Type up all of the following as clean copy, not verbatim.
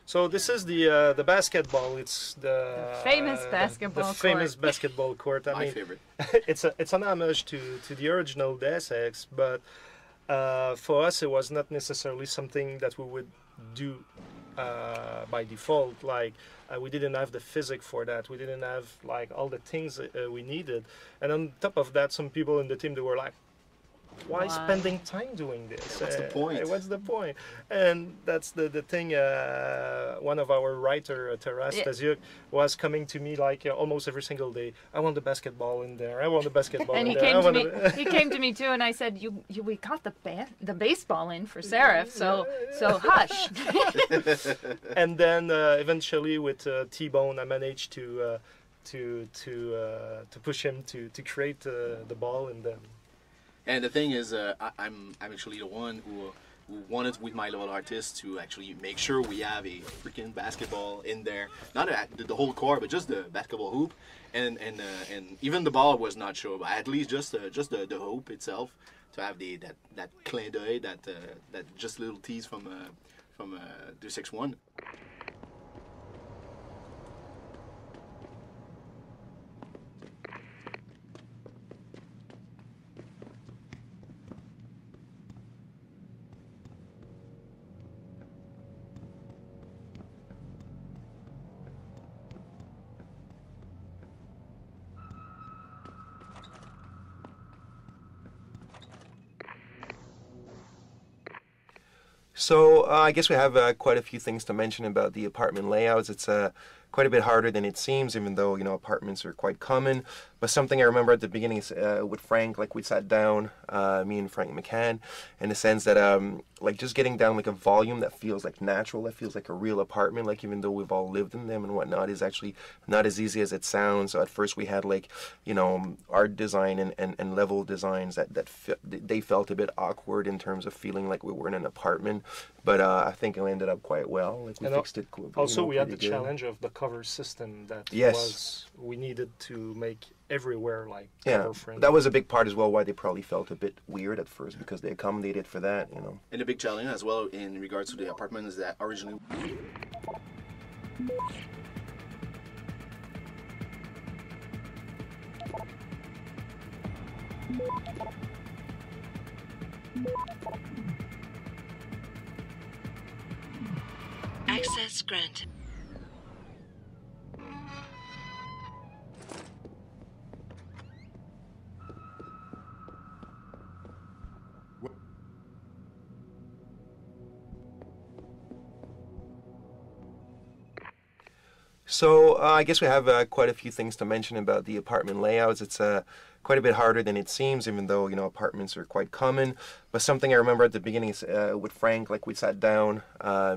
So this is the basketball. It's the famous basketball the famous court. basketball court. My favorite. It's an homage to the original Deus Ex, but for us it was not necessarily something that we would do by default. Like we didn't have the physics for that. We didn't have like all the things we needed. And on top of that, some people in the team, they were like, why spending time doing this? What's the point? What's the point? And that's the thing. One of our writer, Taras Taziuk, was coming to me like almost every single day. I want the basketball in there. I want the basketball And in he there. came to me. He came to me too, and I said, we got the baseball in for Seraph, so hush." And then eventually with T-Bone, I managed to push him to create the ball, and then. And the thing is, I'm actually the one who wanted with my little artist to actually make sure we have a freaking basketball in there, not the whole court, but just the basketball hoop, and even the ball was not sure, but at least just the hoop itself to have that clin d'oeil, that just little tease from the 6-1. So I guess we have quite a few things to mention about the apartment layouts. It's quite a bit harder than it seems, even though, you know, apartments are quite common. But something I remember at the beginning is with Frank, like we sat down, me and Frank McCann, in the sense that like just getting down like a volume that feels like natural, that feels like a real apartment, like even though we've all lived in them and whatnot, is actually not as easy as it sounds. So at first we had like, you know, art design and level designs they felt a bit awkward in terms of feeling like we were in an apartment. But I think it ended up quite well. Like we fixed it. Also, we had the challenge of the cover system that we needed to make everywhere like cover friendly. That was a big part as well. Why they probably felt a bit weird at first, because they accommodated for that, you know. And a big challenge as well in regards to the apartment is that originally. Access granted. So I guess we have quite a few things to mention about the apartment layouts. It's quite a bit harder than it seems, even though, you know, apartments are quite common. But something I remember at the beginning is with Frank, like we sat down,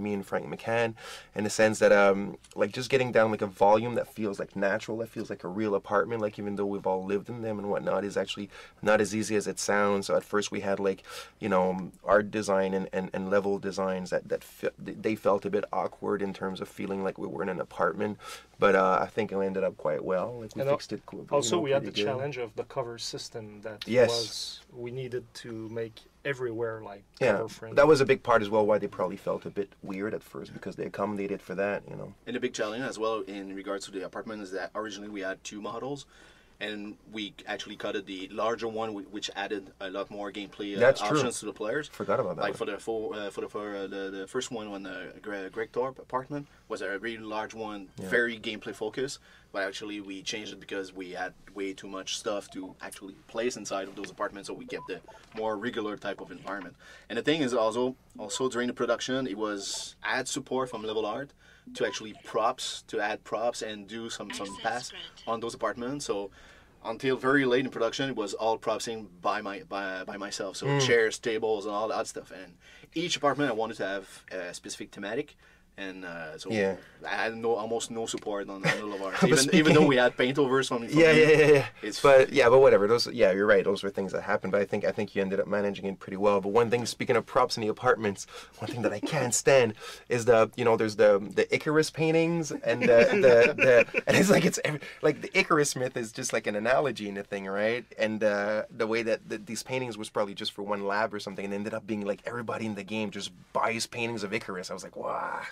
me and Frank McCann, in the sense that like just getting down like a volume that feels like natural, that feels like a real apartment, like even though we've all lived in them and whatnot, is actually not as easy as it sounds. So at first we had like, you know, art design and level designs they felt a bit awkward in terms of feeling like we were in an apartment. But I think it ended up quite well. Like we fixed it. Also, we had the challenge of the cover system that we needed to make everywhere like cover friendly. That was a big part as well. Why they probably felt a bit weird at first, because they accommodated for that, you know. And a big challenge as well in regards to the apartment is that originally we had 2 models, and we actually cut the larger one, which added a lot more gameplay options to the players. Forgot about that. Like for the first one on the Greg Thorpe apartment was a really large one, very gameplay focused. but actually we changed it because we had way too much stuff to actually place inside of those apartments, so we kept the more regular type of environment. And the thing is also during the production, it was add support from Level Art to actually add props and do some pass on those apartments. So until very late in production, it was all propsing by myself. So chairs, tables, and all that stuff. And each apartment I wanted to have a specific thematic. And so I had almost no support on Little Art, even though we had paint overs from yeah. But whatever. Those you're right. Those were things that happened. But I think you ended up managing it pretty well. But one thing, speaking of props in the apartments, one thing that I can't stand is there's the Icarus paintings and the and it's like the Icarus myth is just like an analogy in the thing, right? And the way that these paintings was probably just for one lab or something, and ended up being like everybody in the game just buys paintings of Icarus. I was like, wow,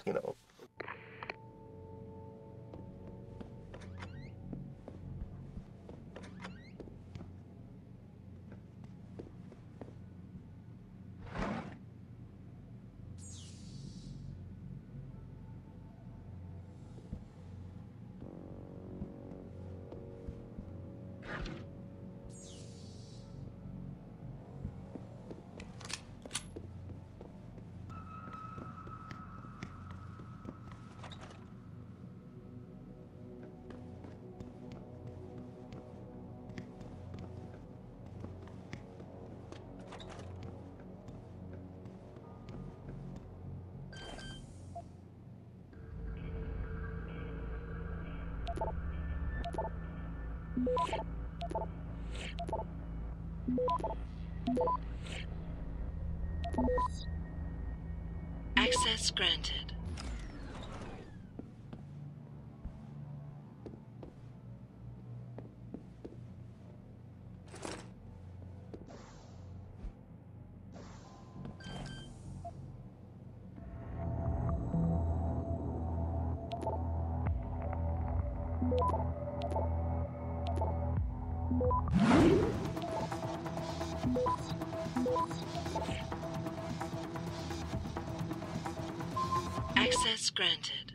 Access granted. Access granted.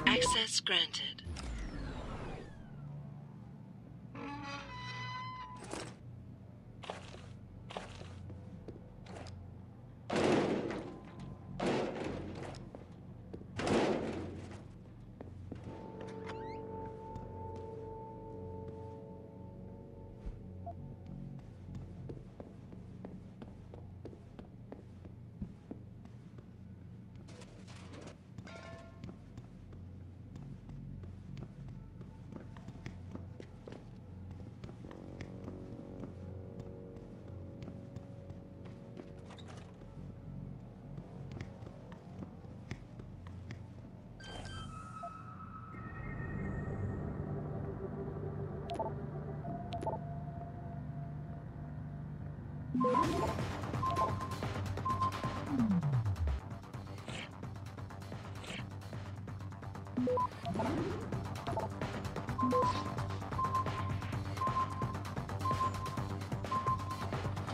Access granted.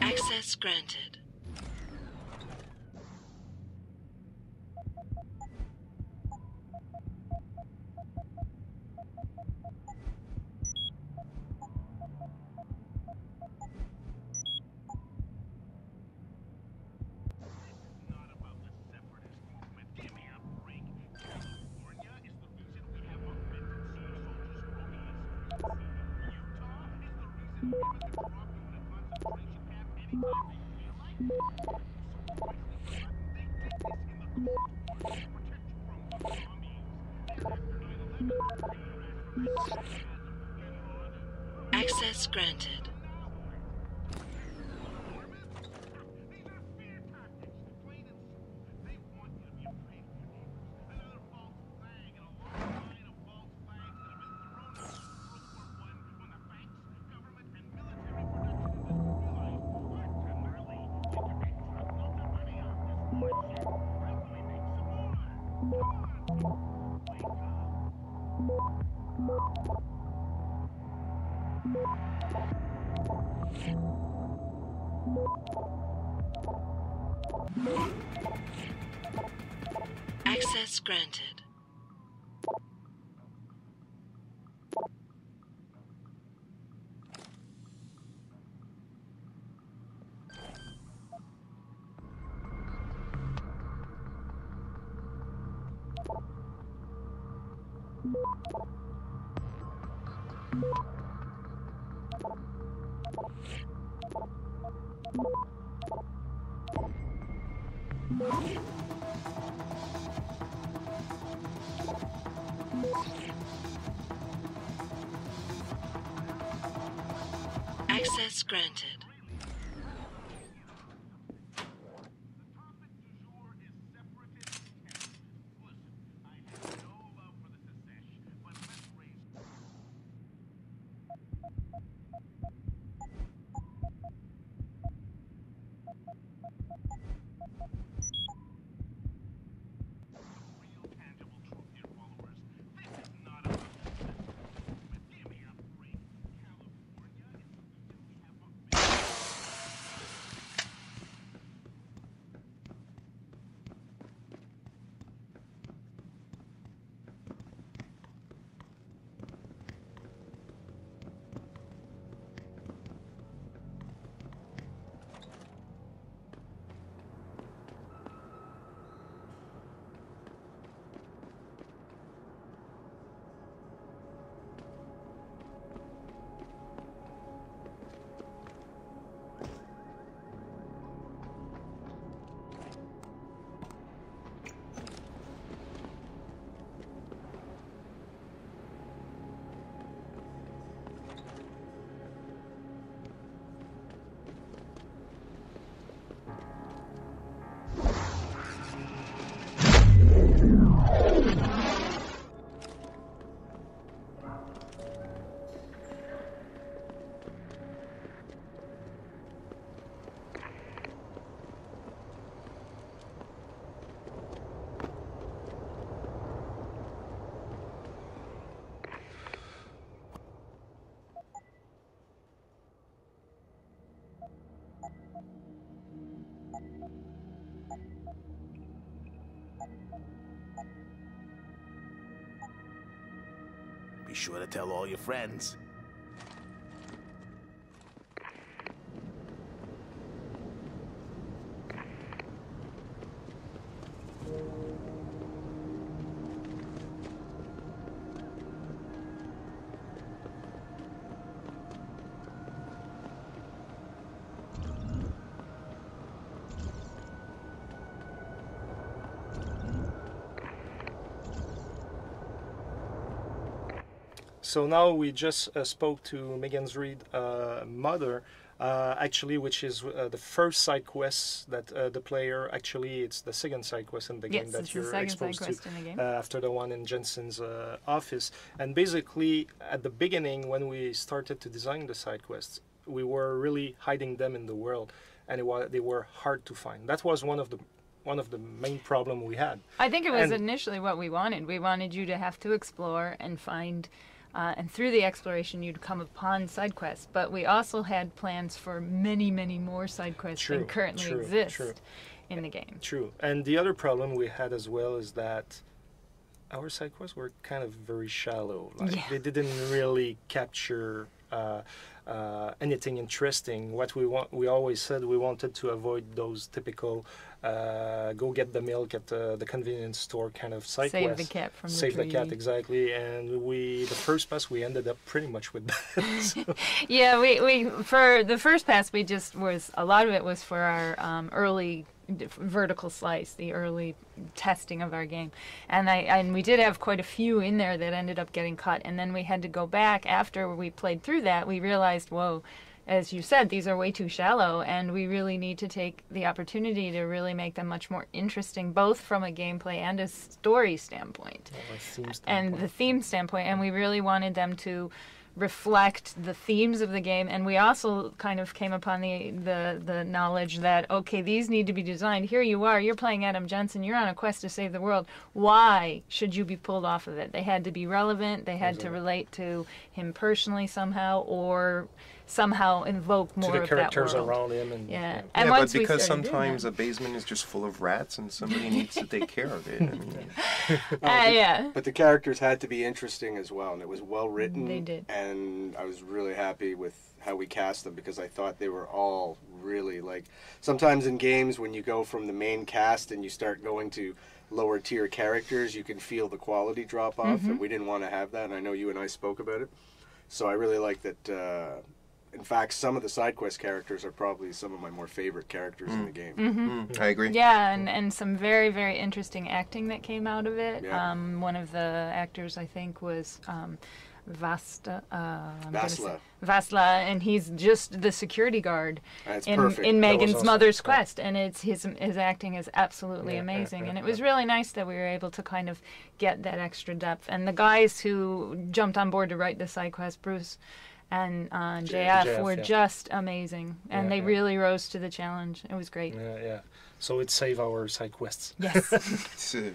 Access granted. Access granted. Access granted. Access granted. Be sure to tell all your friends. So now we just spoke to Megan's Reed mother, actually, which is the first side quest that the player, actually, it's the second side quest in the game Yes, that it's the you're second side exposed quest to in the game. after the one in Jensen's office. And basically, at the beginning, when we started to design the side quests, we were really hiding them in the world, and they were hard to find. That was one of the main problem we had. I think it was And- initially what we wanted. We wanted you to have to explore and find, and through the exploration you'd come upon side quests. But we also had plans for many, many more side quests True, than currently true, exist true. in the game. True. And the other problem we had as well is that our side quests were kind of very shallow. Like Yeah. they didn't really capture anything interesting. What we always said we wanted to avoid those typical go get the milk at the convenience store kind of side Save the quests. cat from the Save the cat, tree. exactly. And the first pass we ended up pretty much with that. So- Yeah, we for the first pass we just was a lot of it was for our early vertical slice, the early testing of our game, and we did have quite a few in there that ended up getting cut, and then we had to go back after we played through that. We realized, whoa, as you said, these are way too shallow, and we really need to take the opportunity to really make them much more interesting, both from a gameplay and a story standpoint, and the theme standpoint. And we really wanted them to reflect the themes of the game, and we also kind of came upon the knowledge that, okay, these need to be designed. Here you are, you're playing Adam Jensen, you're on a quest to save the world. Why should you be pulled off of it? They had to be relevant, they had to relate to him personally somehow, or somehow invoke more to the of characters that world. around him. And, Yeah, Yeah, and but once we because started doing sometimes that- a basement is just full of rats and somebody needs to take care of it. I mean, yeah. But the characters had to be interesting as well, and it was well written. They did. And I was really happy with how we cast them, because I thought they were all really, like, sometimes in games when you go from the main cast and you start going to lower tier characters, you can feel the quality drop off, and we didn't want to have that, and I know you and I spoke about it. So I really like that. In fact, some of the side quest characters are probably some of my more favorite characters in the game. I agree. Yeah, and some very, very interesting acting that came out of it. Yeah. One of the actors, I think, was Vasla, and he's just the security guard That's in perfect. in That was Megan's awesome. mother's quest, and it's his acting is absolutely Yeah, amazing, yeah, and it yeah. was really nice that we were able to kind of get that extra depth. And the guys who jumped on board to write the side quest, Bruce and JF, were yeah. just amazing, and Yeah, they yeah. really rose to the challenge. It was great. yeah. So it saved our side quests. Yes. So,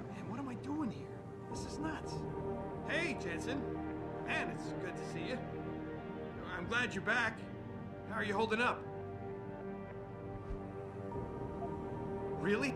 Man, what am I doing here? This is nuts. Hey, Jensen. Man, it's good to see you. I'm glad you're back. How are you holding up? Really?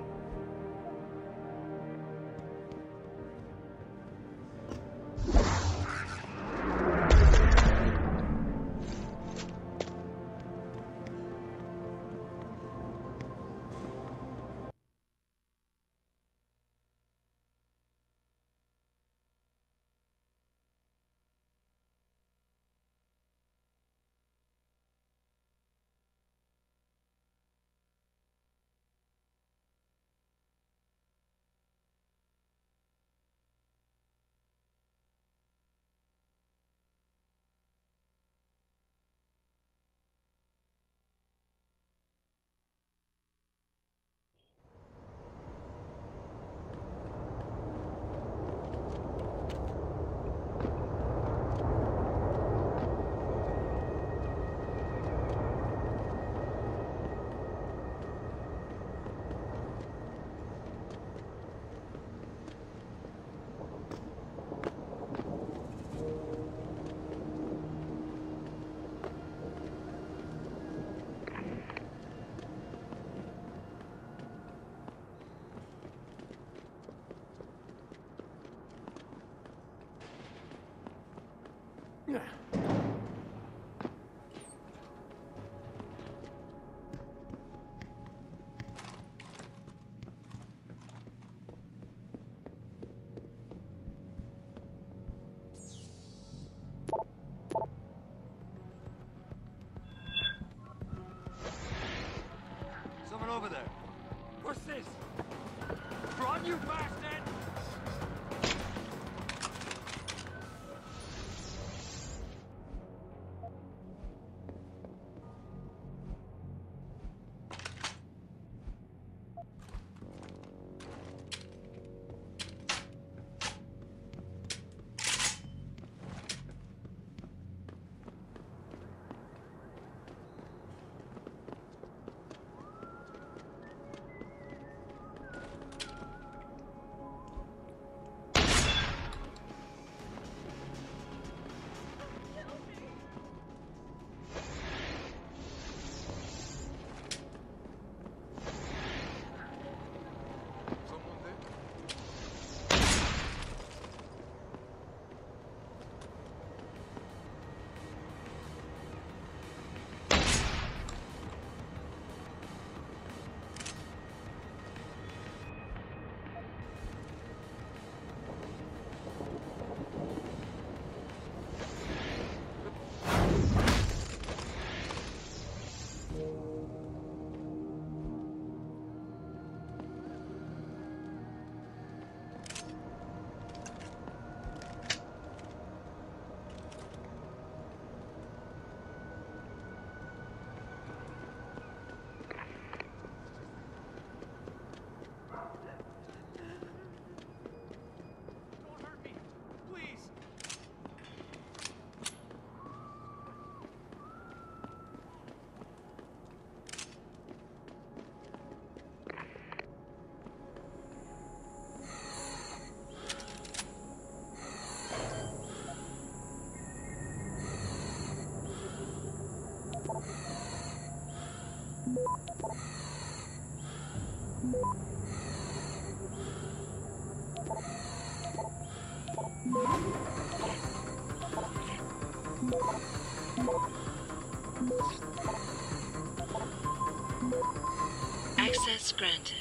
Someone over there. What's this? Run, you bastard! Access granted.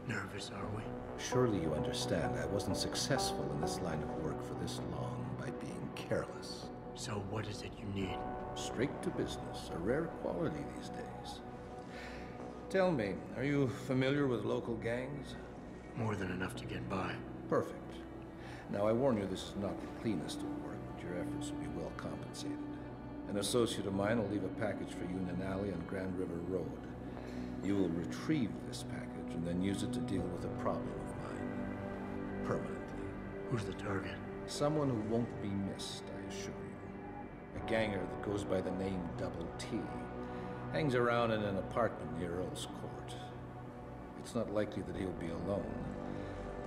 Nervous, are we? Surely you understand I wasn't successful in this line of work for this long by being careless. So what is it you need? Straight to business, a rare quality these days. Tell me, are you familiar with local gangs? More than enough to get by. Perfect. Now I warn you, this is not the cleanest of work, but your efforts will be well compensated. An associate of mine will leave a package for you in an alley on Grand River Road. You will retrieve this package and then use it to deal with a problem of mine. Permanently. Who's the target? Someone who won't be missed, I assure you. A ganger that goes by the name Double T. Hangs around in an apartment near Earl's Court. It's not likely that he'll be alone,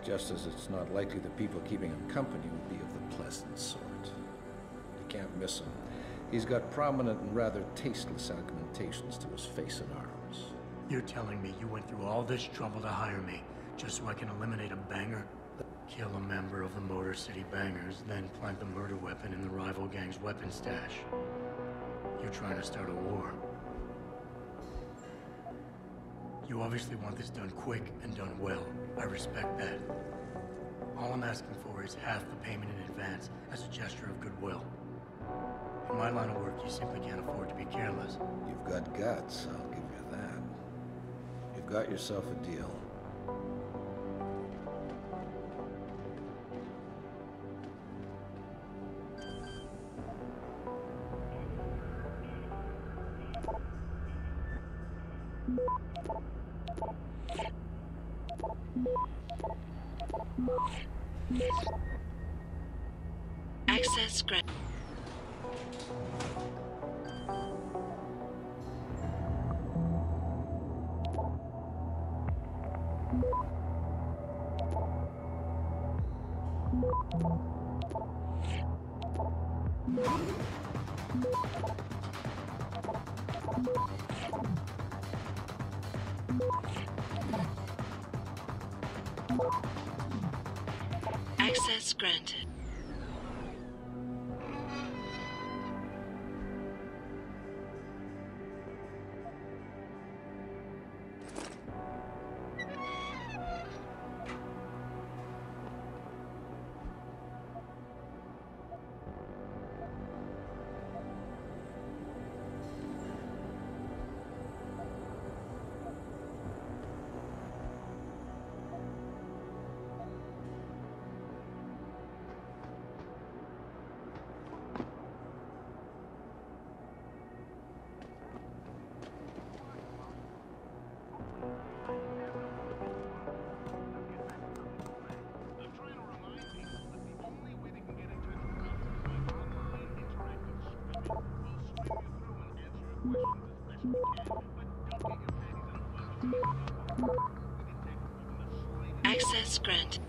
just as it's not likely the people keeping him company will be of the pleasant sort. You can't miss him. He's got prominent and rather tasteless augmentations to his face and arms. You're telling me you went through all this trouble to hire me, just so I can eliminate a banger? Kill a member of the Motor City Bangers, then plant the murder weapon in the rival gang's weapon stash. You're trying to start a war. You obviously want this done quick and done well. I respect that. All I'm asking for is half the payment in advance as a gesture of goodwill. In my line of work, you simply can't afford to be careless. You've got guts, I'll give you that. You've got yourself a deal. Access granted. Access granted. Questions as best we can, but don't get your panties in a bunch. Access granted.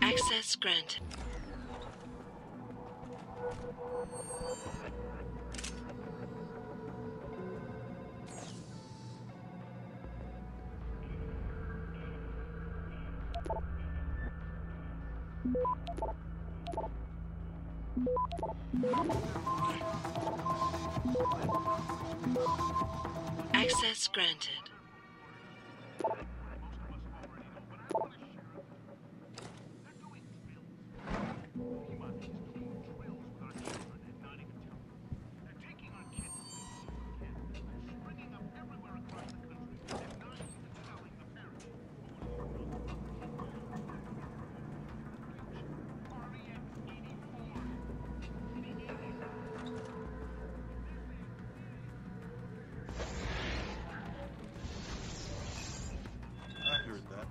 Access granted. Access granted. I heard that.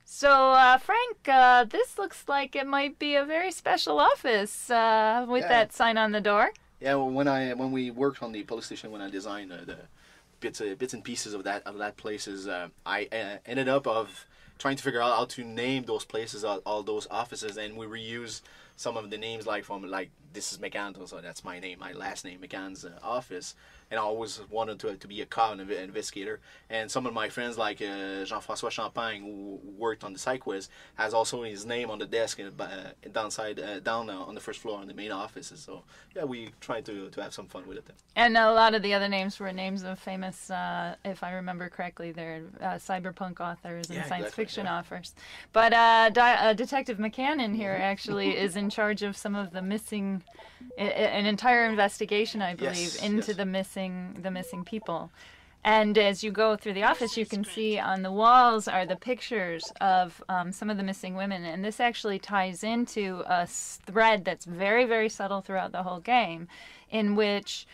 So Frank this looks like it might be a very special office with Yeah. that sign on the door. Yeah, well, when we worked on the police station, when I designed the bits and pieces of that places, I ended up of trying to figure out how to name those places, all those offices, and we reuse some of the names from this is McCann, so that's my name, my last name, McCann's office. And I always wanted to be a cop and investigator. And some of my friends like Jean-François Champagne, who worked on the site quiz, has also his name on the desk down on the first floor in the main offices. So yeah, we tried to have some fun with it. And a lot of the other names were names of famous, if I remember correctly, they're cyberpunk authors and science fiction authors. But Detective McCann in here actually is in charge of some of the missing, an entire investigation, I believe, into the missing people. And as you go through the office, you can see on the walls are the pictures of some of the missing women. And this actually ties into a thread that's very, very subtle throughout the whole game, in which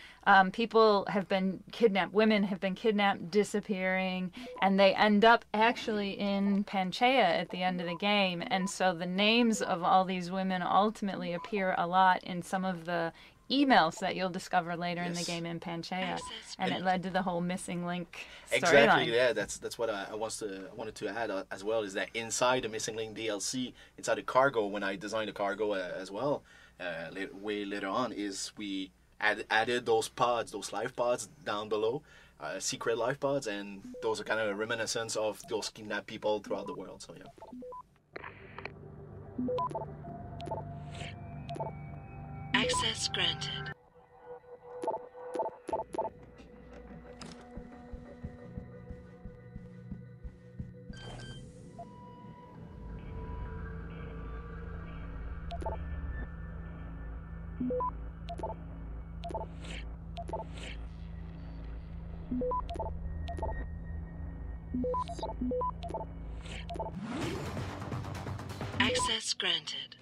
people have been kidnapped, women have been kidnapped, disappearing, and they end up actually in Panchaea at the end of the game. And so the names of all these women ultimately appear a lot in some of the emails that you'll discover later in the game in Panchaea, and it led to the whole missing link storyline. Exactly, yeah, that's what I wanted to add as well, is that inside the Missing Link DLC, inside the cargo, when I designed the cargo as well, way later on, is we added those pods, those life pods down below, secret life pods, and those are kind of a reminiscence of those kidnapped people throughout the world, so yeah. Access granted. Access granted.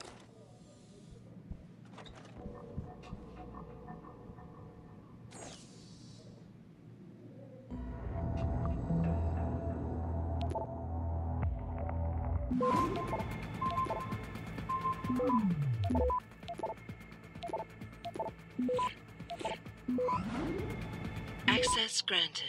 Access granted.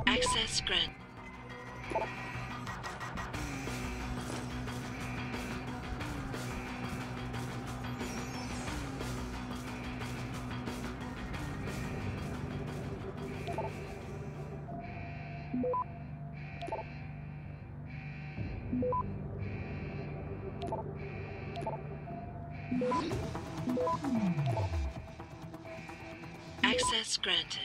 Access granted. Access granted.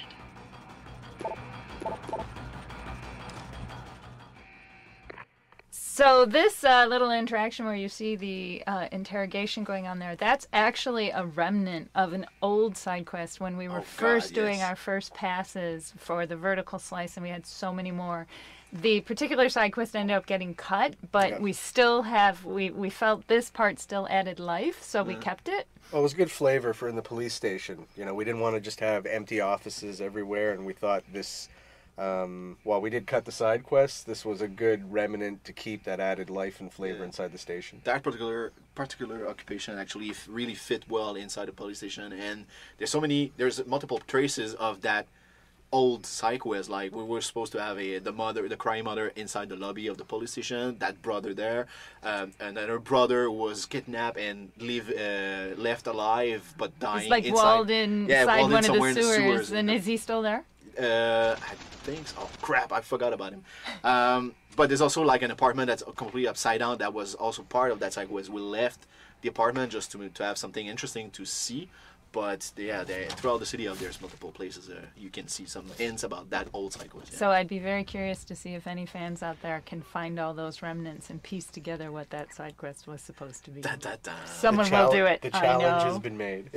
So this little interaction where you see the interrogation going on there, that's actually a remnant of an old side quest when we were first doing our first passes for the vertical slice, and we had so many more. The particular side quest ended up getting cut, but we still have, we felt this part still added life, so we kept it. Well, it was good flavor for in the police station. You know, we didn't want to just have empty offices everywhere, and we thought this, while we did cut the side quests, this was a good remnant to keep that added life and flavor inside the station. That particular occupation actually really fit well inside the police station, and there's multiple traces of that old side quest. Like we were supposed to have the crying mother inside the lobby of the police station, that brother there, and then her brother was kidnapped and left alive but dying. He's like inside, walled inside one of the sewers. And is he still there? I think so. Oh crap, I forgot about him. But there's also like an apartment that's completely upside down that was also part of that side quest. We left the apartment just to have something interesting to see. But yeah, throughout the city, there's multiple places you can see some hints about that old side quest. Yeah. So I'd be very curious to see if any fans out there can find all those remnants and piece together what that side quest was supposed to be. Someone will do it. The challenge has been made.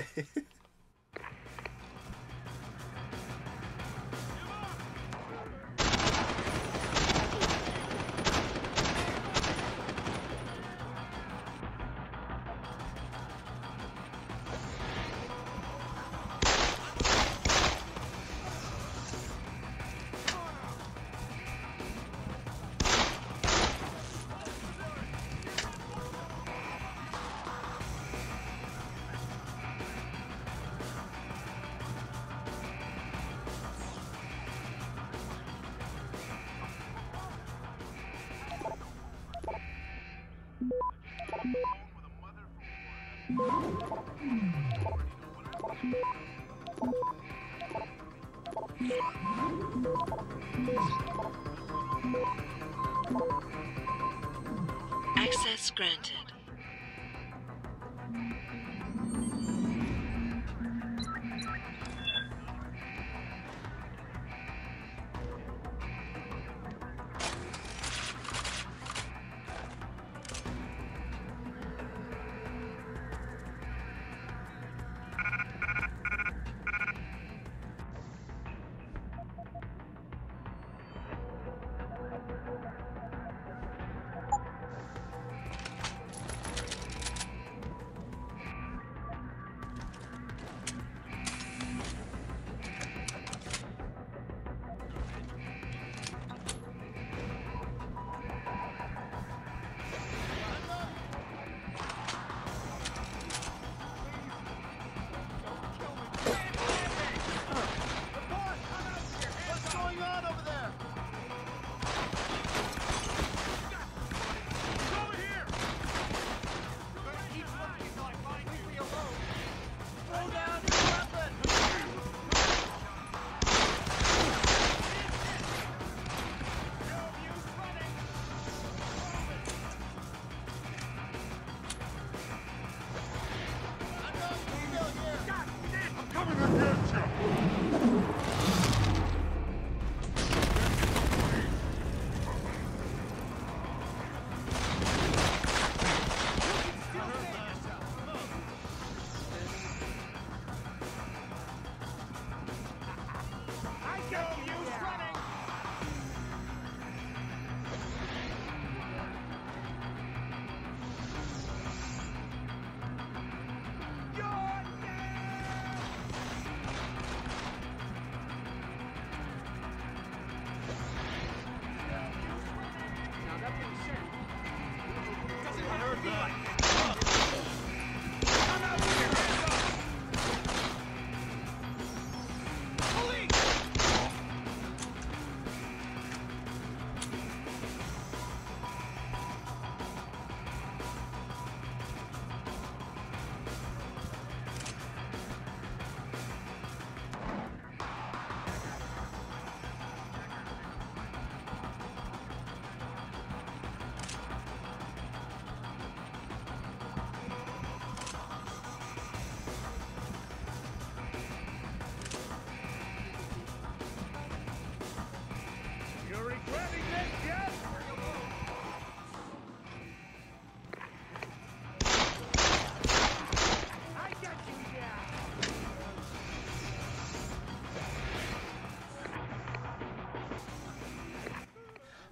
Access granted.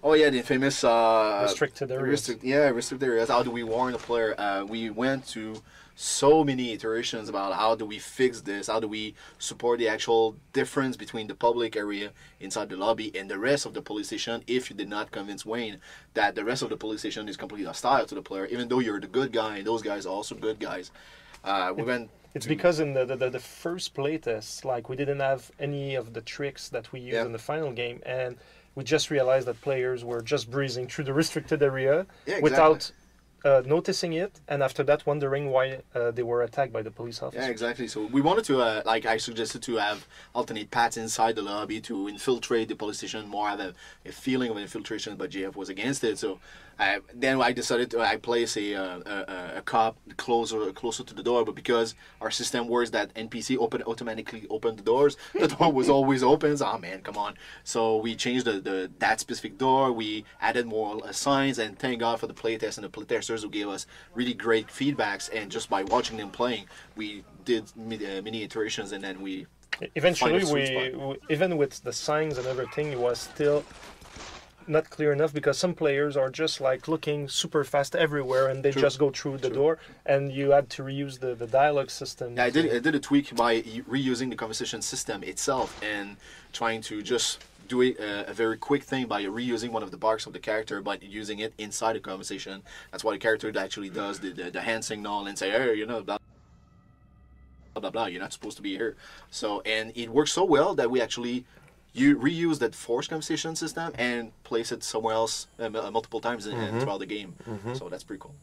Oh yeah, the famous Restricted areas. restricted areas. How do we warn a player? We went to so many iterations about how do we fix this, how do we support the actual difference between the public area inside the lobby and the rest of the police station. If you did not convince Wayne that the rest of the police station is completely hostile to the player, even though you're the good guy and those guys are also good guys, we went. It's because in the first playtest, like we didn't have any of the tricks that we used in the final game, and we just realized that players were just breezing through the restricted area without noticing it, and after that wondering why they were attacked by the police officer. Yeah, exactly. So we wanted to, like I suggested, to have alternate paths inside the lobby to infiltrate the police station, more have a feeling of infiltration, but JF was against it. So then I decided to place a cop closer to the door, but because our system works that NPC automatically open the doors, the door was always open. So, oh man, come on. So we changed that specific door. We added more signs, and thank God for the playtest and the playtesters who gave us really great feedbacks. And just by watching them playing, we did many iterations, and then we eventually we even with the signs and everything, it was still not clear enough because some players are just like looking super fast everywhere and they just go through the door, and you had to reuse the dialogue system. Yeah, I did a tweak by reusing the conversation system itself and trying to just do a very quick thing by reusing one of the barks of the character, but using it inside the conversation. That's why the character actually does the hand signal and say, hey, blah blah blah, you're not supposed to be here. So, and it works so well that we actually reuse that forced conversation system and place it somewhere else multiple times throughout the game. So that's pretty cool.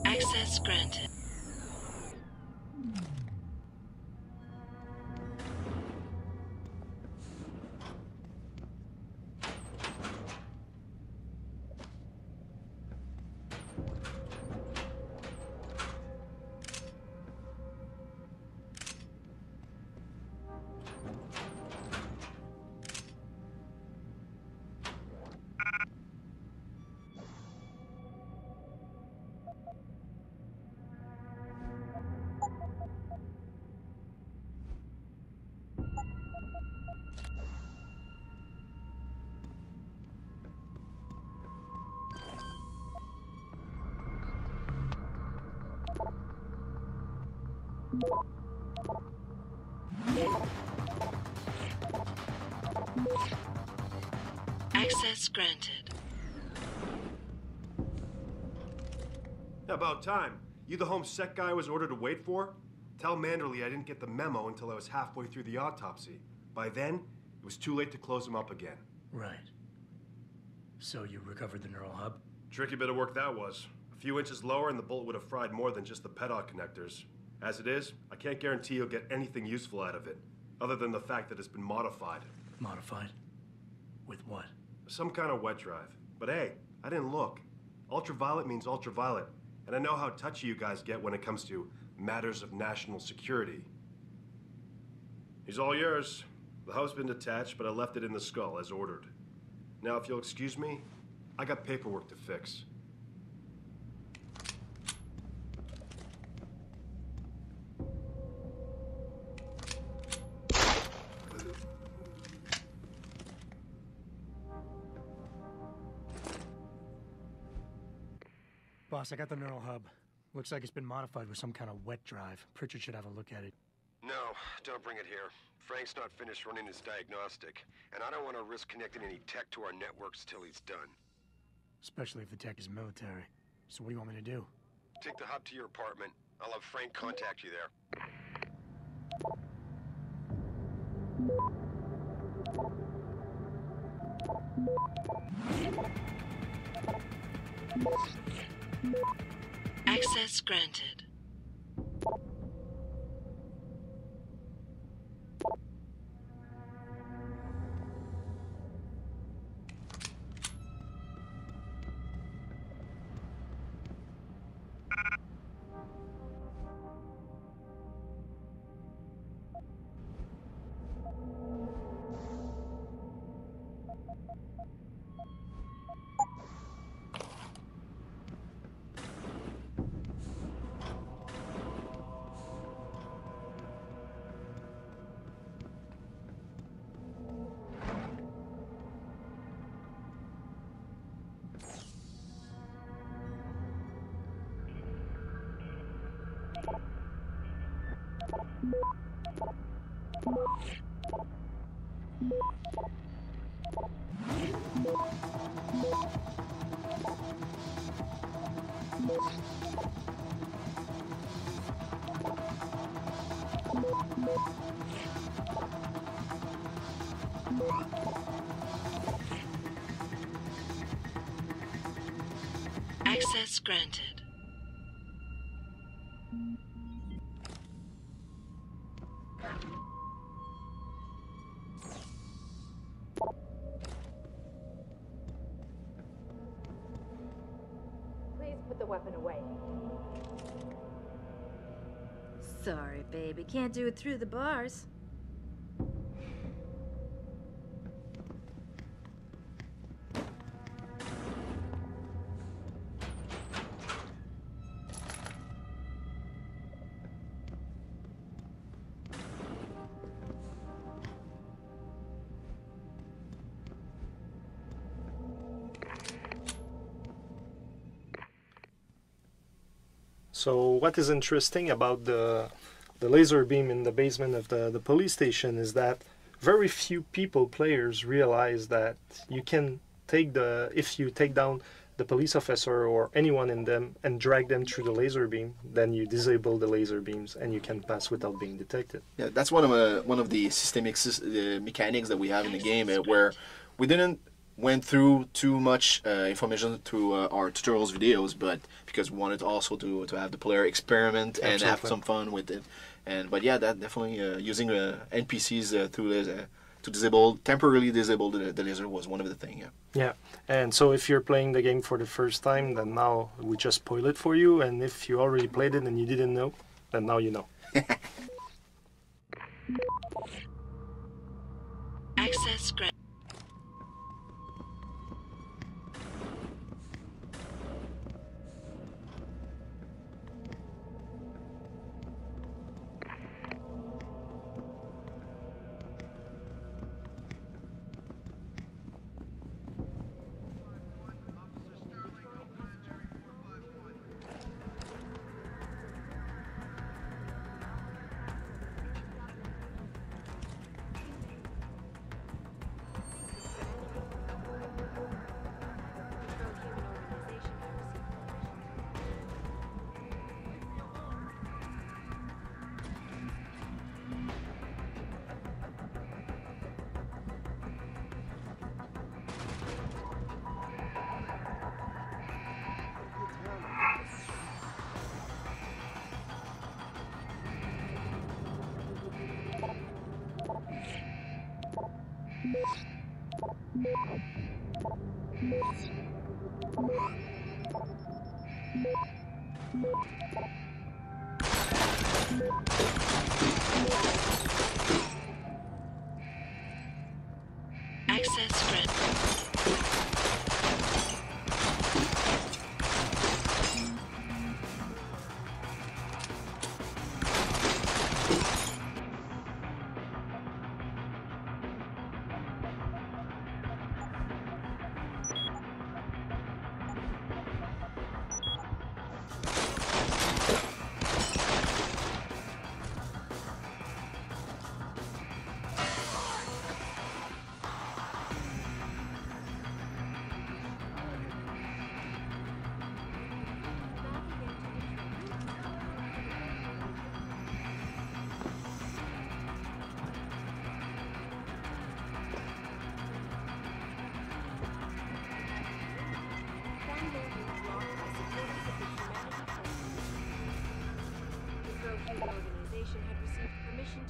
Access granted. Access granted. About time. You the home sec guy I was ordered to wait for? Tell Manderley I didn't get the memo until I was halfway through the autopsy. By then, it was too late to close him up again. Right. So you recovered the neural hub? Tricky bit of work that was. A few inches lower and the bullet would have fried more than just the pedot connectors. As it is, I can't guarantee you'll get anything useful out of it, other than the fact that it's been modified. Modified? With what? Some kind of wet drive. But hey, I didn't look. Ultraviolet means ultraviolet, and I know how touchy you guys get when it comes to matters of national security. He's all yours. The hub's been detached, but I left it in the skull as ordered. Now, if you'll excuse me, I got paperwork to fix. Boss, I got the neural hub. Looks like it's been modified with some kind of wet drive. Pritchard should have a look at it. No, don't bring it here. Frank's not finished running his diagnostic, and I don't want to risk connecting any tech to our networks till he's done. Especially if the tech is military. So what do you want me to do? Take the hub to your apartment. I'll have Frank contact you there. Access granted. Access granted. Please put the weapon away. Sorry, baby. Can't do it through the bars. So what is interesting about the laser beam in the basement of the police station is that very few players realize that you can if you take down the police officer or anyone in them and drag them through the laser beam, then you disable the laser beams and you can pass without being detected. Yeah, that's one of the systemic mechanics that we have in the game, where we didn't went through too much information through our tutorials videos, but because we wanted also to have the player experiment and have some fun with it. But yeah, that definitely using NPCs to temporarily disable the laser was one of the things. Yeah, and so if you're playing the game for the first time, then now we just spoil it for you, and if you already played it and you didn't know, then now you know. Access granted. Access granted.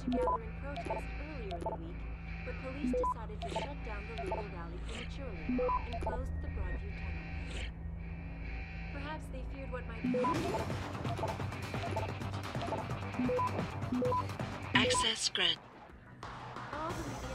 To gather in protest earlier in the week, but police decided to shut down the legal rally prematurely and closed the Broadview tunnel. Perhaps they feared what might happen. Access granted. All the media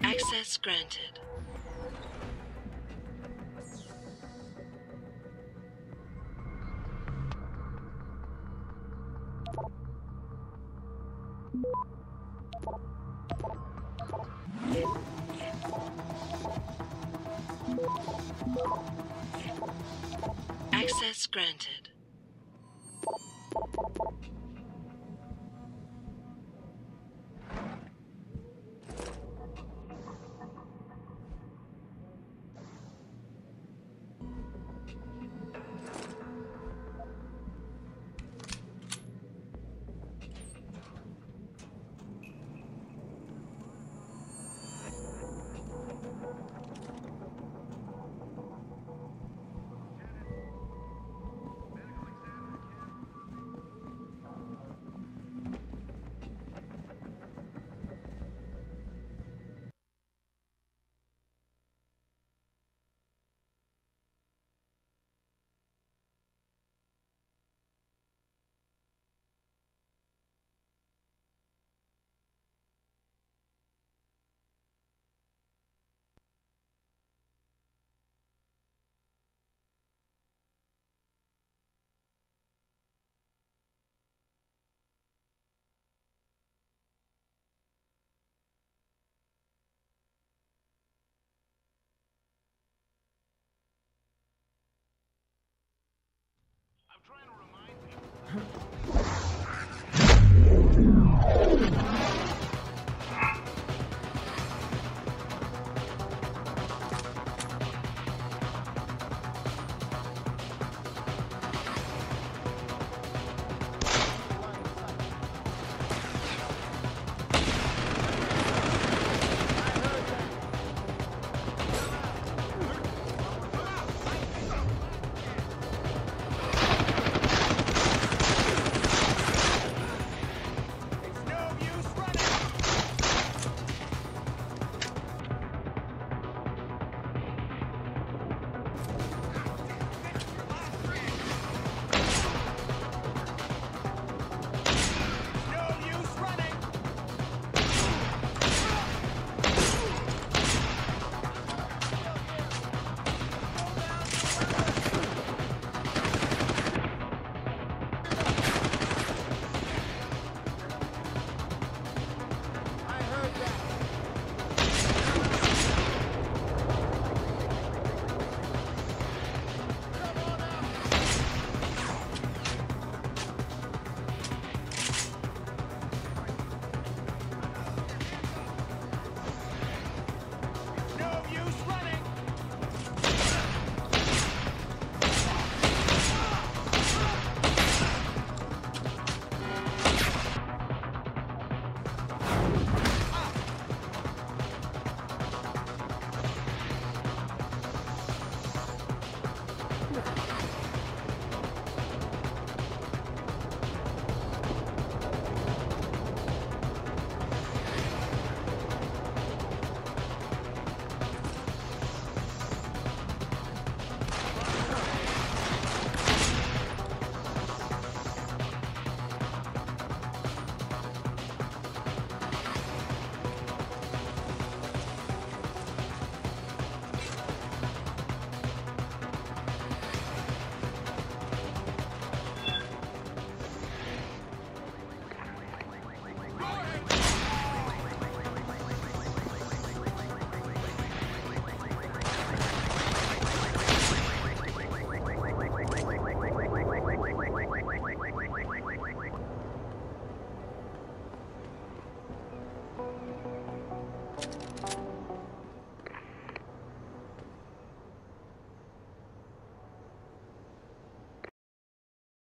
Access granted. Access granted.